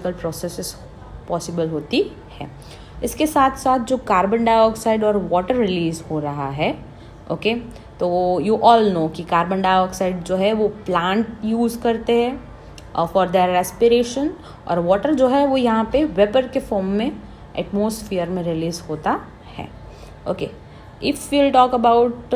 Biological processes possible होती है। इसके साथ साथ जो कार्बन डाइऑक्साइड और वाटर रिलीज हो रहा है, ओके, तो यू ऑल नो कि कार्बन डाइऑक्साइड जो है वो प्लांट यूज़ करते हैं फॉर देयर रेस्पिरेशन, और वाटर जो है वो यहाँ पे वेपर के फॉर्म में एटमॉस्फेयर में रिलीज होता है। Okay, if we'll talk about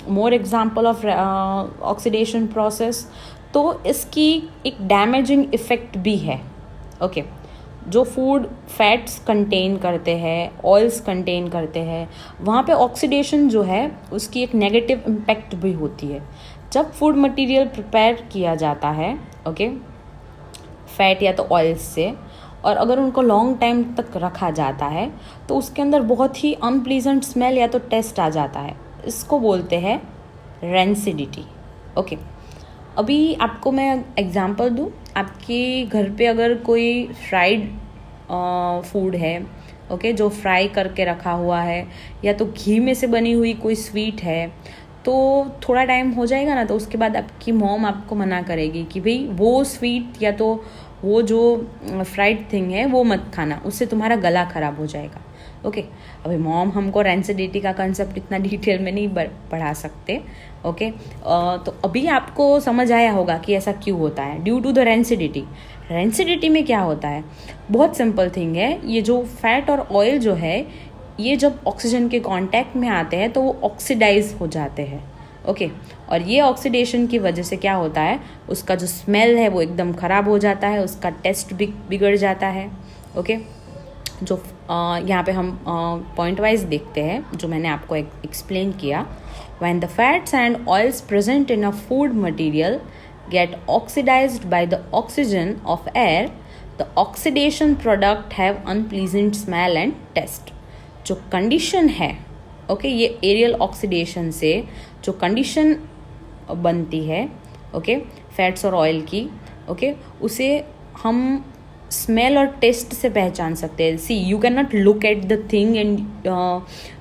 more example of oxidation process, तो इसकी एक डैमेजिंग इफ़ेक्ट भी है। ओके, जो फूड फैट्स कंटेन करते हैं, ऑयल्स कंटेन करते हैं, वहाँ पे ऑक्सीडेशन जो है उसकी एक नेगेटिव इम्पैक्ट भी होती है। जब फूड मटेरियल प्रिपेयर किया जाता है, ओके, फैट या तो ऑयल्स से, और अगर उनको लॉन्ग टाइम तक रखा जाता है तो उसके अंदर बहुत ही अनप्लीजेंट स्मेल या तो टेस्ट आ जाता है। इसको बोलते हैं रेंसिडिटी। ओके, अभी आपको मैं एग्जांपल दूँ, आपके घर पे अगर कोई फ्राइड फूड है, ओके, जो फ्राई करके रखा हुआ है, या तो घी में से बनी हुई कोई स्वीट है, तो थोड़ा टाइम हो जाएगा ना, तो उसके बाद आपकी मॉम आपको मना करेगी कि भाई वो स्वीट या तो वो जो फ्राइड थिंग है वो मत खाना, उससे तुम्हारा गला ख़राब हो जाएगा। ओके, अभी मॉम हमको रेंसिडिटी का कंसेप्ट इतना डिटेल में नहीं पढ़ा सकते। ओके, तो अभी आपको समझ आया होगा कि ऐसा क्यों होता है, due to the rancidity. Rancidity में क्या होता है, बहुत सिंपल थिंग है। ये जो फैट और ऑयल जो है, ये जब ऑक्सीजन के कांटेक्ट में आते हैं तो वो ऑक्सीडाइज हो जाते हैं। ओके, और ये ऑक्सीडेशन की वजह से क्या होता है, उसका जो स्मेल है वो एकदम ख़राब हो जाता है, उसका टेस्ट भी बिगड़ जाता है। ओके, जो यहाँ पे हम पॉइंट वाइज देखते हैं, जो मैंने आपको एक्सप्लेन किया। When the fats and oils present in a food material get oxidised by the oxygen of air, the oxidation product have unpleasant smell and taste. जो कंडीशन है, ओके, ये एरियल ऑक्सीडेशन से जो कंडीशन बनती है, okay, fats और oil की, okay, उसे हम स्मेल और टेस्ट से पहचान सकते हैं। See, you can not look at the thing and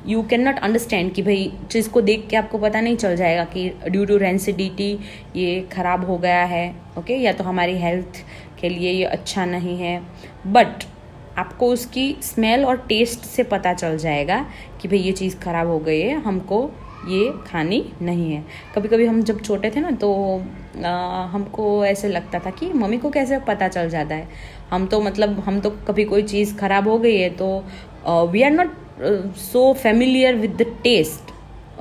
you can not understand कि भाई चीज़ को देख के आपको पता नहीं चल जाएगा कि ड्यू टू रेंसिडिटी ये ख़राब हो गया है, ओके, या तो हमारी हेल्थ के लिए ये अच्छा नहीं है, बट आपको उसकी स्मेल और टेस्ट से पता चल जाएगा कि भाई ये चीज़ ख़राब हो गई है, हमको ये खानी नहीं है। कभी कभी हम जब छोटे थे ना, तो हमको ऐसे लगता था कि मम्मी को कैसे पता चल जाता है। हम तो कभी कोई चीज़ ख़राब हो गई है तो we are not so familiar with the taste,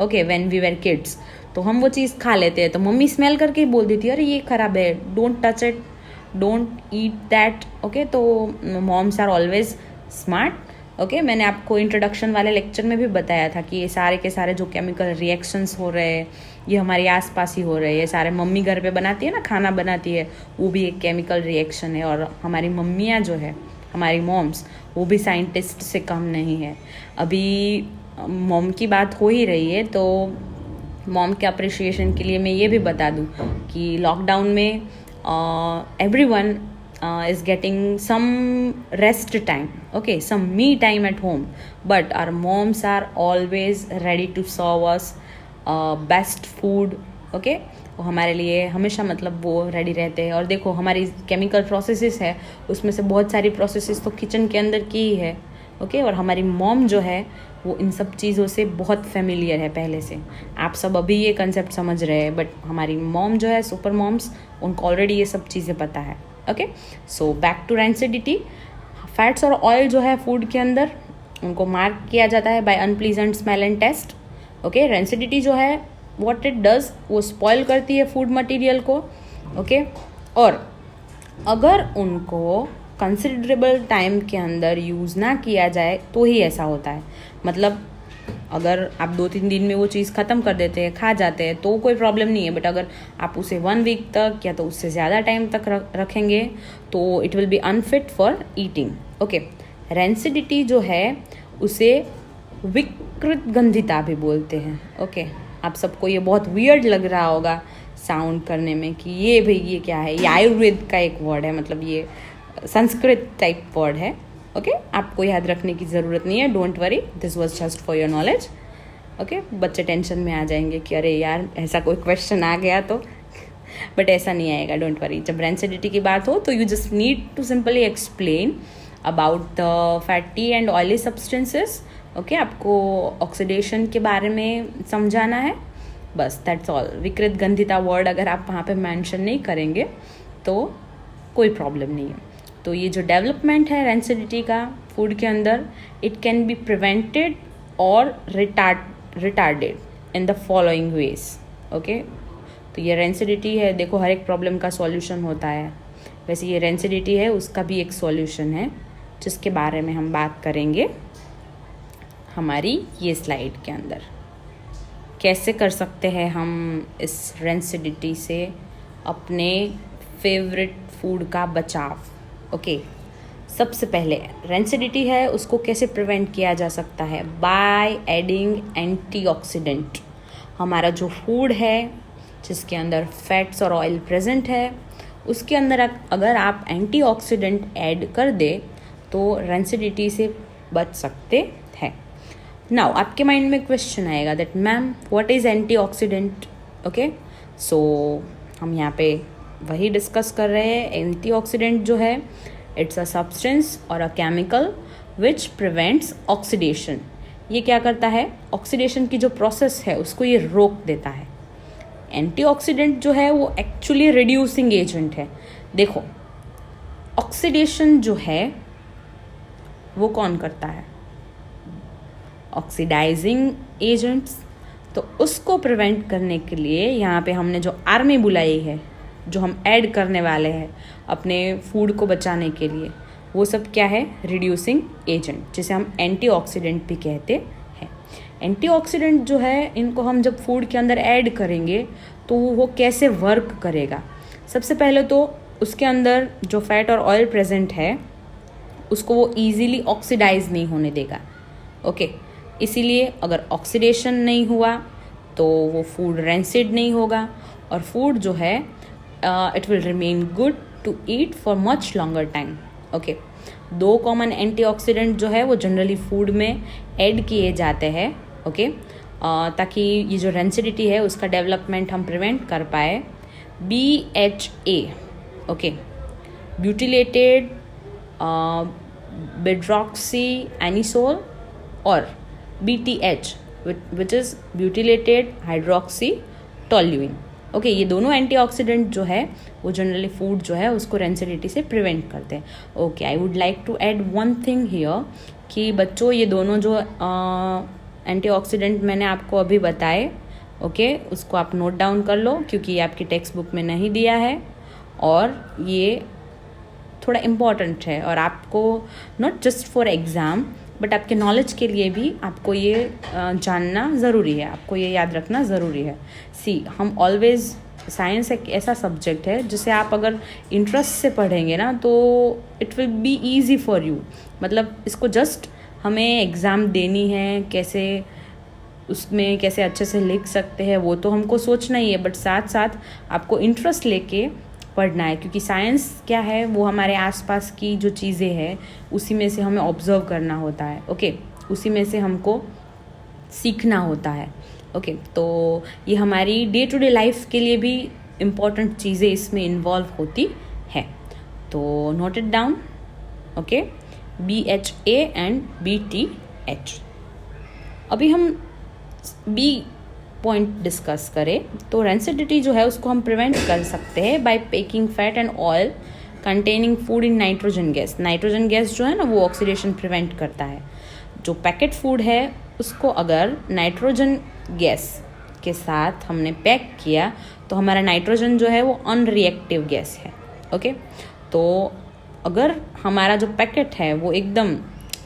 okay, when we were kids, तो हम वो चीज़ खा लेते हैं, तो मम्मी स्मेल करके ही बोल देती है, अरे ये ख़राब है, don't touch it, don't eat that. Okay, तो moms are always smart. Okay, मैंने आपको इंट्रोडक्शन वाले लेक्चर में भी बताया था कि ये सारे के सारे जो केमिकल रिएक्शंस हो रहे हैं ये हमारे आसपास ही हो रहे हैं। ये सारे मम्मी घर पे बनाती है ना, खाना बनाती है, वो भी एक केमिकल रिएक्शन है। और हमारी मम्मियाँ जो है, हमारी मॉम्स, वो भी साइंटिस्ट से कम नहीं है। अभी मॉम की बात हो ही रही है, तो मॉम के अप्रिशिएशन के लिए मैं ये भी बता दूँ कि लॉकडाउन में everyone is getting some rest time, okay, some me time at home, but our moms are always ready to serve us best food, okay, वो हमारे लिए हमेशा वो रेडी रहते हैं। और देखो, हमारी केमिकल प्रोसेसेस है, उसमें से बहुत सारी प्रोसेसेस तो किचन के अंदर की ही है, ओके, और हमारी मॉम जो है वो इन सब चीज़ों से बहुत फेमिलियर है पहले से। आप सब अभी ये कंसेप्ट समझ रहे हैं, बट हमारी मॉम जो है, सुपर मॉम्स, उनको ऑलरेडी ये सब चीज़ें पता है। Okay, so back to rancidity. Fats और ऑयल जो है फूड के अंदर, उनको मार्क किया जाता है by unpleasant smell and taste. Okay, rancidity जो है, व्हाट इट डज, वो स्पॉइल करती है फूड मटेरियल को। ओके, और अगर उनको कंसिडरेबल टाइम के अंदर यूज़ ना किया जाए तो ही ऐसा होता है। अगर आप 2-3 दिन में वो चीज़ ख़त्म कर देते हैं, खा जाते हैं, तो कोई प्रॉब्लम नहीं है, बट अगर आप उसे 1 वीक तक या तो उससे ज़्यादा टाइम तक रखेंगे तो it will be unfit for eating. Okay, rancidity जो है उसे विकृत गंधिता भी बोलते हैं। ओके, आप सबको ये बहुत वियर्ड लग रहा होगा साउंड करने में कि ये क्या है। ये आयुर्वेद का एक वर्ड है, ये संस्कृत टाइप वर्ड है। ओके, आपको याद रखने की ज़रूरत नहीं है, don't worry, this was just for your knowledge. Okay, बच्चे टेंशन में आ जाएंगे कि अरे यार ऐसा कोई क्वेश्चन आ गया तो बट ऐसा नहीं आएगा, डोंट वरी। जब रेंसिडिटी की बात हो तो you just need to simply explain about the fatty and oily substances. Okay, आपको ऑक्सीडेशन के बारे में समझाना है, बस दैट्स ऑल। विकृत गंधिता वर्ड अगर आप वहाँ पे मेंशन नहीं करेंगे तो कोई प्रॉब्लम नहीं है। तो ये जो डेवलपमेंट है रेंसिडिटी का फूड के अंदर, इट कैन बी प्रिवेंटेड और retarded in the following veg. Okay, तो ये रेंसिडिटी है, देखो हर एक प्रॉब्लम का सॉल्यूशन होता है, वैसे ये रेंसिडिटी है उसका भी एक सॉल्यूशन है जिसके बारे में हम बात करेंगे हमारी ये स्लाइड के अंदर। कैसे कर सकते हैं हम इस रेंसिडिटी से अपने फेवरेट फूड का बचाव। ओके, सबसे पहले रेंसिडिटी है उसको कैसे प्रिवेंट किया जा सकता है, बाय एडिंग एंटीऑक्सीडेंट। हमारा जो फूड है जिसके अंदर फैट्स और ऑयल प्रेजेंट है उसके अंदर अगर आप एंटीऑक्सीडेंट ऐड कर दे तो रेंसिडिटी से बच सकते हैं। नाउ आपके माइंड में क्वेश्चन आएगा that ma'am what is antioxidant. Okay, so हम यहाँ पे वही डिस्कस कर रहे हैं। एंटीऑक्सीडेंट जो है इट्स अ सब्सटेंस और a chemical which prevents oxidation. ये क्या करता है, ऑक्सीडेशन की जो प्रोसेस है उसको ये रोक देता है। एंटीऑक्सीडेंट जो है वो एक्चुअली रिड्यूसिंग एजेंट है। देखो ऑक्सीडेशन जो है वो कौन करता है, ऑक्सीडाइजिंग एजेंट्स। तो उसको प्रिवेंट करने के लिए यहाँ पे हमने जो आर्मी बुलाई है, जो हम ऐड करने वाले हैं अपने फूड को बचाने के लिए, वो सब क्या है, रिड्यूसिंग एजेंट, जिसे हम एंटीऑक्सीडेंट भी कहते हैं। एंटीऑक्सीडेंट जो है इनको हम जब फूड के अंदर ऐड करेंगे तो वो कैसे वर्क करेगा। सबसे पहले तो उसके अंदर जो फैट और ऑयल प्रेजेंट है उसको वो ईजीली ऑक्सीडाइज नहीं होने देगा। ओके, इसीलिए अगर ऑक्सीडेशन नहीं हुआ तो वो फूड रेंसिड नहीं होगा और फूड जो है it will remain good to eat for much longer time. Okay, 2 common antioxidant जो है वो जनरली फूड में ऐड किए जाते हैं। ओके, ताकि ये जो रेंसिडिटी है उसका डेवलपमेंट हम प्रिवेंट कर पाए। BHA, ओके, ब्यूटिलेटेड बिड्रॉक्सी एनिसोल, और BTH which is butylated hydroxy toluene. Okay, ये दोनों एंटीऑक्सीडेंट जो है वो जनरली फूड जो है उसको रेंसिडिटी से प्रिवेंट करते हैं। Okay, I would like to add one thing here कि बच्चों ये दोनों जो एंटीऑक्सीडेंट मैंने आपको अभी बताए, ओके, उसको आप नोट डाउन कर लो क्योंकि ये आपकी टेक्स्ट बुक में नहीं दिया है और ये थोड़ा इम्पॉर्टेंट है और आपको not just for exam but आपके नॉलेज के लिए भी आपको ये जानना ज़रूरी है, आपको ये याद रखना ज़रूरी है। हम ऑलवेज़, साइंस एक ऐसा सब्जेक्ट है जिसे आप अगर इंटरेस्ट से पढ़ेंगे ना तो it will be easy for you. मतलब इसको जस्ट हमें एग्ज़ाम देनी है, कैसे उसमें कैसे अच्छे से लिख सकते हैं वो तो हमको सोचना ही है, बट साथ साथ आपको इंटरेस्ट लेके पढ़ना है क्योंकि साइंस क्या है, वो हमारे आसपास की जो चीज़ें हैं उसी में से हमें ऑब्जर्व करना होता है। ओके, उसी में से हमको सीखना होता है। ओके, तो ये हमारी डे टू डे लाइफ के लिए भी इम्पॉर्टेंट चीज़ें इसमें इन्वॉल्व होती है। तो note it down. Okay, BHA and BTH। अभी हम बी पॉइंट डिस्कस करें तो रेंसिडिटी जो है उसको हम प्रिवेंट कर सकते हैं by packing fat and oil containing food in nitrogen gas. Nitrogen gas जो है ना वो ऑक्सीडेशन प्रिवेंट करता है। जो पैकेट फूड है उसको अगर नाइट्रोजन गैस के साथ हमने पैक किया तो हमारा नाइट्रोजन जो है वो अनरिएक्टिव गैस है। ओके, तो अगर हमारा जो पैकेट है वो एकदम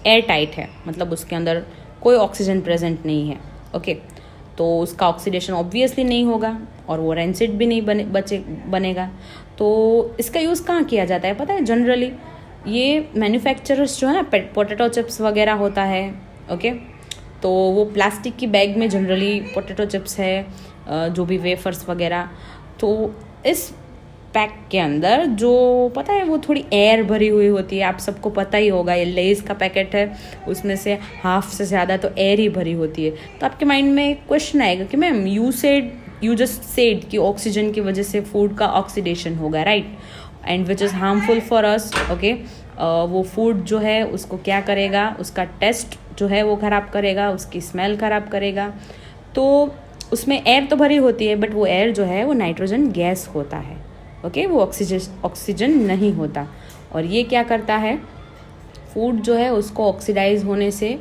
एयर टाइट है, मतलब उसके अंदर कोई ऑक्सीजन प्रेजेंट नहीं है, ओके, तो उसका ऑक्सीडेशन ऑब्वियसली नहीं होगा और वो रेंसिड भी नहीं बनेगा। तो इसका यूज़ कहाँ किया जाता है पता है, जनरली ये मैन्युफैक्चरर्स जो है ना, पोटैटो चिप्स वगैरह होता है, ओके, तो वो प्लास्टिक की बैग में जनरली पोटैटो चिप्स है, जो भी वेफर्स वगैरह, तो इस पैक के अंदर जो पता है वो थोड़ी एयर भरी हुई होती है। आप सबको पता ही होगा, ये लेज़ का पैकेट है, उसमें से हाफ से ज़्यादा तो एयर ही भरी होती है। तो आपके माइंड में क्वेश्चन आएगा कि ma'am you said you just said कि ऑक्सीजन की वजह से फूड का ऑक्सीडेशन होगा, right, and which is harmful for us, okay. वो फूड जो है उसको क्या करेगा, उसका टेस्ट जो है वो ख़राब करेगा, उसकी स्मेल ख़राब करेगा। तो उसमें एयर तो भरी होती है, बट वो एयर जो है वो नाइट्रोजन गैस होता है, ओके, वो ऑक्सीजन नहीं होता। और ये क्या करता है, फूड जो है उसको ऑक्सीडाइज होने से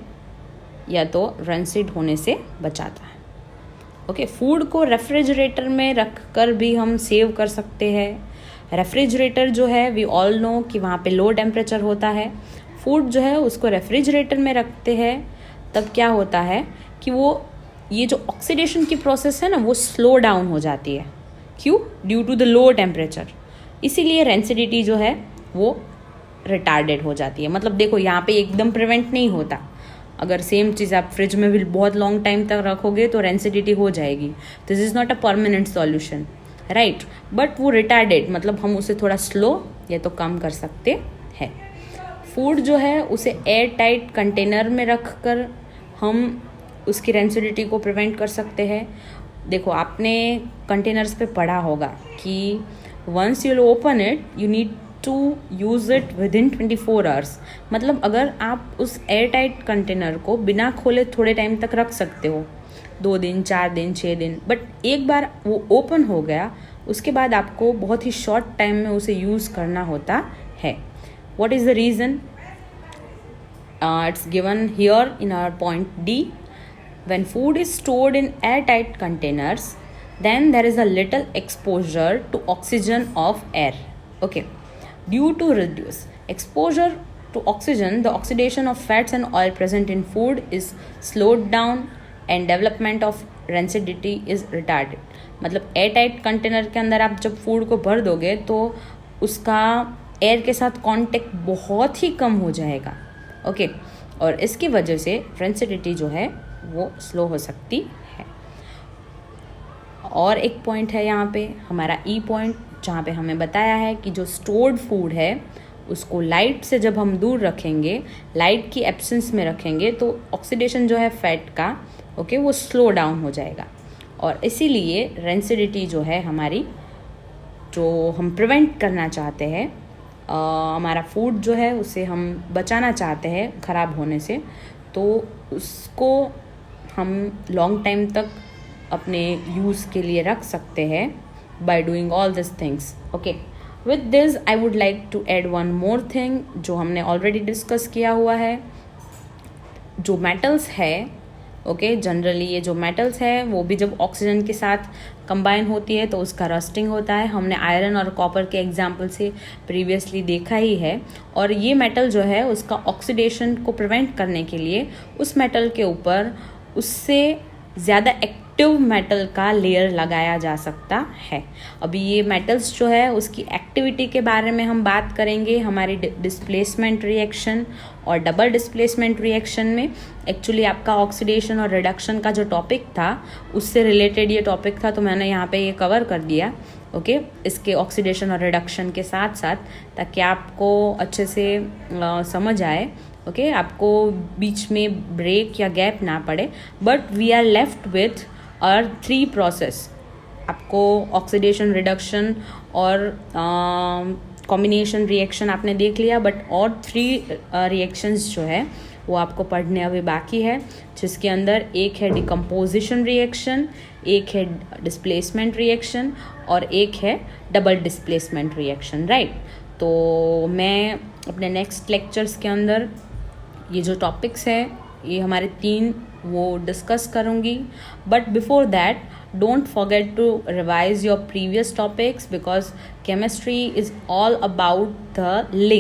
या तो रैंसिड होने से बचाता है, ओके। फूड को रेफ्रिजरेटर में रख कर भी हम सेव कर सकते हैं। रेफ्रिजरेटर जो है वी ऑल नो कि वहाँ पे लो टेम्परेचर होता है। फूड जो है उसको रेफ्रिजरेटर में रखते हैं, तब क्या होता है कि वो ये जो ऑक्सीडेशन की प्रोसेस है ना वो स्लो डाउन हो जाती है। क्यों? Due to the low temperature. इसीलिए रेंसिडिटी जो है वो रिटार्डेड हो जाती है। मतलब देखो यहाँ पे एकदम प्रिवेंट नहीं होता। अगर सेम चीज़ आप फ्रिज में भी बहुत लॉन्ग टाइम तक रखोगे तो रेंसिडिटी हो जाएगी। This is not a permanent solution, right, but वो रिटार्डेड, मतलब हम उसे थोड़ा स्लो या तो कम कर सकते हैं। फूड जो है उसे एयर टाइट कंटेनर में रख कर हम उसकी रेंसिडिटी को प्रिवेंट कर सकते हैं। देखो आपने कंटेनर्स पे पढ़ा होगा कि once you open it you need to use it within 24 hours. मतलब अगर आप उस एयर टाइट कंटेनर को बिना खोले थोड़े टाइम तक रख सकते हो, 2 दिन, 4 दिन, 6 दिन, बट एक बार वो ओपन हो गया उसके बाद आपको बहुत ही शॉर्ट टाइम में उसे यूज़ करना होता है। What is the reason? It's given here in our point D. When food is stored in airtight containers, then there is a little exposure to oxygen of air. Okay. Due to reduced exposure to oxygen, the oxidation of fats and oil present in food is slowed down and development of rancidity is retarded. मतलब airtight container के अंदर आप जब food को भर दोगे तो उसका एयर के साथ कांटेक्ट बहुत ही कम हो जाएगा, ओके। और इसकी वजह से रेंसिडिटी जो है वो स्लो हो सकती है। और एक पॉइंट है यहाँ पे हमारा ई पॉइंट, जहाँ पे हमें बताया है कि जो स्टोर्ड फूड है उसको लाइट से जब हम दूर रखेंगे, लाइट की एब्सेंस में रखेंगे, तो ऑक्सीडेशन जो है फैट का, ओके, वो स्लो डाउन हो जाएगा। और इसीलिए रेंसिडिटी जो है हमारी, जो हम प्रिवेंट करना चाहते हैं, हमारा फूड जो है उसे हम बचाना चाहते हैं ख़राब होने से, तो उसको हम लॉन्ग टाइम तक अपने यूज़ के लिए रख सकते हैं by doing all this things, okay. With this I would like to add one more thing जो हमने ऑलरेडी डिस्कस किया हुआ है। जो मेटल्स है, ओके, जनरली ये जो मेटल्स है वो भी जब ऑक्सीजन के साथ कंबाइन होती है तो उसका रस्टिंग होता है। हमने आयरन और कॉपर के एग्जाम्पल से प्रीवियसली देखा ही है। और ये मेटल जो है उसका ऑक्सीडेशन को प्रिवेंट करने के लिए उस मेटल के ऊपर उससे ज़्यादा एक्टिव मेटल का लेयर लगाया जा सकता है। अभी ये मेटल्स जो है उसकी एक्टिविटी के बारे में हम बात करेंगे हमारी डिस्प्लेसमेंट रिएक्शन और डबल डिस्प्लेसमेंट रिएक्शन में। एक्चुअली आपका ऑक्सीडेशन और रिडक्शन का जो टॉपिक था उससे रिलेटेड ये टॉपिक था, तो मैंने यहाँ पे ये कवर कर दिया, ओके, इसके ऑक्सीडेशन और रिडक्शन के साथ साथ, ताकि आपको अच्छे से समझ आए, ओके, आपको बीच में ब्रेक या गैप ना पड़े। But we are left with और 3 प्रोसेस। आपको ऑक्सीडेशन, रिडक्शन और कॉम्बिनेशन रिएक्शन आपने देख लिया, बट और 3 रिएक्शंस जो है वो आपको पढ़ने अभी बाकी है, जिसके अंदर एक है डिकम्पोजिशन रिएक्शन, एक है डिस्प्लेसमेंट रिएक्शन और एक है डबल डिस्प्लेसमेंट रिएक्शन, राइट। तो मैं अपने नेक्स्ट लेक्चर्स के अंदर ये जो टॉपिक्स है ये हमारे 3 वो डिस्कस करूँगी। But before that don't forget to revise your previous topics because chemistry is all about the link.